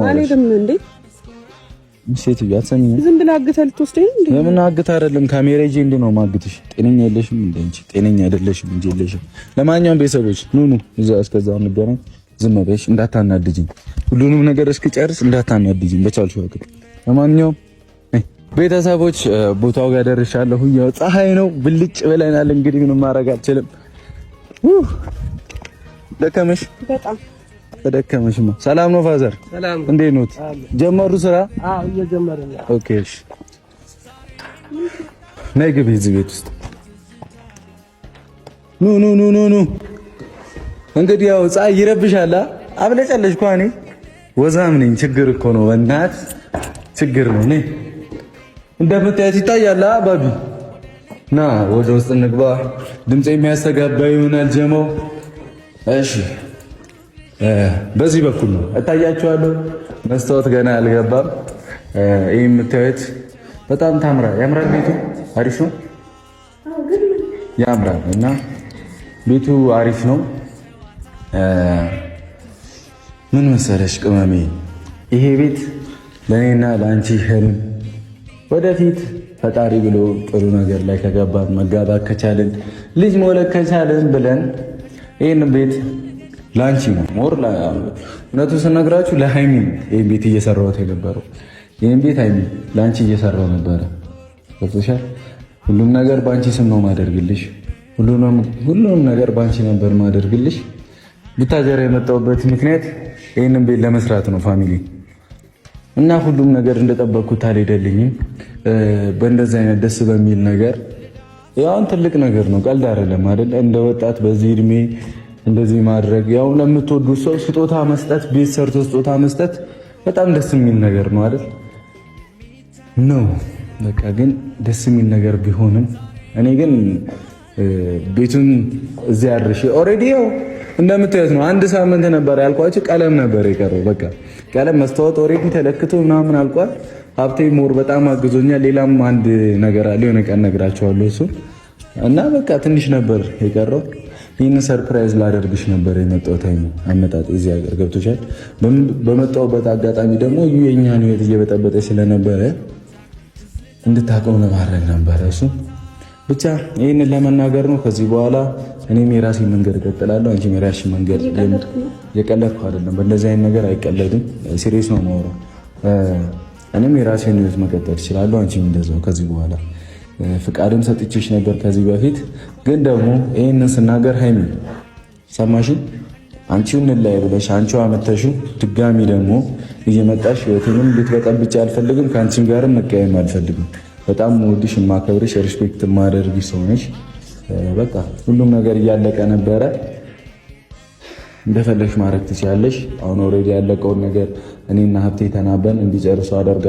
አልሄድም እንዴ? ሴትዮ አትሰሚኝም? ዝም ብለህ አግተህ ልትወስደኝ እንዴ? የምን አግተህ አይደለም፣ ካሜራ ይዤ እንዴ ነው ማግትሽ? ጤነኛ የለሽም እንዴ አንቺ? ጤነኛ አይደለሽም እንጂ የለሽም። ለማንኛውም ቤተሰቦች ኑ እዛ እስከዛው እንገናኝ። ዝም በይሽ፣ እንዳታናድጂኝ። ሁሉንም ነገር እስክጨርስ እንዳታናድጂኝ በቻልሽው አቅም። ለማንኛውም ቤተሰቦች ቦታው ጋር ደርሻለሁ። ያው ፀሐይ ነው፣ ብልጭ ብለናል። እንግዲህ ምንም ማድረግ አልችልም። ደከመሽ? በጣም ተደከመሽማ። ሰላም ነው ፋዘር? ሰላም። እንዴት ነው? ጀመሩ ስራ? አዎ እየጀመርን ነው። ኦኬ እሺ። ነይ ግቢ እዚህ ቤት ውስጥ። ኑ እንግዲህ ያው ፀሐይ ይረብሻል። አብለጨለሽ እኮ እኔ ወዛም ነኝ። ችግር እኮ ነው በእናት ችግር ነው። ነይ እንደምታያት ይታያል። ባቢ ና ወደ ውስጥ እንግባ። ድምጼ የሚያስተጋባ ይሆናል ጀማው። እሺ በዚህ በኩል ነው እታያችኋለሁ። መስታወት ገና አልገባም። ይሄ የምታዩት በጣም ያምራል። ቤቱ አሪፍ ነው፣ ያምራል እና ቤቱ አሪፍ ነው። ምን መሰለሽ ቅመሜ፣ ይሄ ቤት ለኔና ለአንቺ ህልም ወደፊት ፈጣሪ ብሎ ጥሩ ነገር ላይ ከገባን መጋባት ከቻልን ልጅ መውለድ ከቻልን ብለን ይሄን ቤት ላንቺ ነው ሞር እውነቱ ስነግራችሁ ለሃይሚ ነው ይሄን ቤት እየሰራሁት የነበረው። ይሄን ቤት ሃይሚ ላንቺ እየሰራው ነበረ። ገብቶሻል? ሁሉም ነገር ባንቺ ስም ነው ማደርግልሽ። ሁሉንም ነገር ባንቺ ነበር ማደርግልሽ። ቡታጀራ የመጣሁበት ምክንያት ይሄንን ቤት ለመስራት ነው ፋሚሊ እና ሁሉም ነገር እንደጠበቅኩት አልሄደልኝም። በእንደዚህ አይነት ደስ በሚል ነገር ያውን ትልቅ ነገር ነው፣ ቀልድ አይደለም አይደል? እንደ ወጣት በዚህ እድሜ እንደዚህ ማድረግ ያው ለምትወዱት ሰው ስጦታ መስጠት፣ ቤት ሰርቶ ስጦታ መስጠት በጣም ደስ የሚል ነገር ነው አይደል? ነው በቃ ግን ደስ የሚል ነገር ቢሆንም እኔ ግን ቤቱን እዚህ አድርሼ ኦልሬዲ ያው እንደምታዩት ነው። አንድ ሳምንት ነበር ያልኳችሁ፣ ቀለም ነበር የቀረው። በቃ ቀለም መስታወት ኦልሬዲ ተለክቶ ምናምን አልቋል። ሀብቴ ሞር በጣም አግዞኛል። ሌላም አንድ ነገር አለ፣ የሆነ ቀን እነግራችኋለሁ እሱ እና በቃ ትንሽ ነበር የቀረው። ይህን ሰርፕራይዝ ላደርግሽ ነበር የመጣሁት። አመጣጥ እዚህ ሀገር ገብቶሻል። በመጣሁበት አጋጣሚ ደግሞ የእኛን ህይወት እየበጠበጠች ስለነበረ እንድታውቀው ለማድረግ ነበረ እሱ ብቻ ይህንን ለመናገር ነው። ከዚህ በኋላ እኔም የራሴ መንገድ እቀጥላለሁ፣ አንቺም የራስሽ መንገድ። የቀለድኩ አይደለም፣ በእንደዚህ አይነት ነገር አይቀለድም። ሲሪየስ ነው የማወራው። እኔም የራሴን ህይወት መቀጠል እችላለሁ፣ አንቺም እንደዛው። ከዚህ በኋላ ፍቃድም ሰጥቼሽ ነበር ከዚህ በፊት ግን ደግሞ ይህንን ስናገር ሃይሚ ሰማሽን? አንቺው እንላይ ብለሽ አንቺው አመተሽው ድጋሚ ደግሞ እየመጣሽ ህይወቴንም ልትበጠብጪ አልፈልግም፣ ከአንቺም ጋርም መቀየም አልፈልግም። በጣም ወድሽ ማከብርሽ ሪስፔክት ማደርግሽ ሰው ነሽ። በቃ ሁሉም ነገር እያለቀ ነበረ፣ እንደፈለግሽ ማድረግ ትችያለሽ። አሁን ኦልሬዲ ያለቀውን ነገር እኔና ሀብቴ ተናበን እንዲጨርሱ አደርጋለሁ።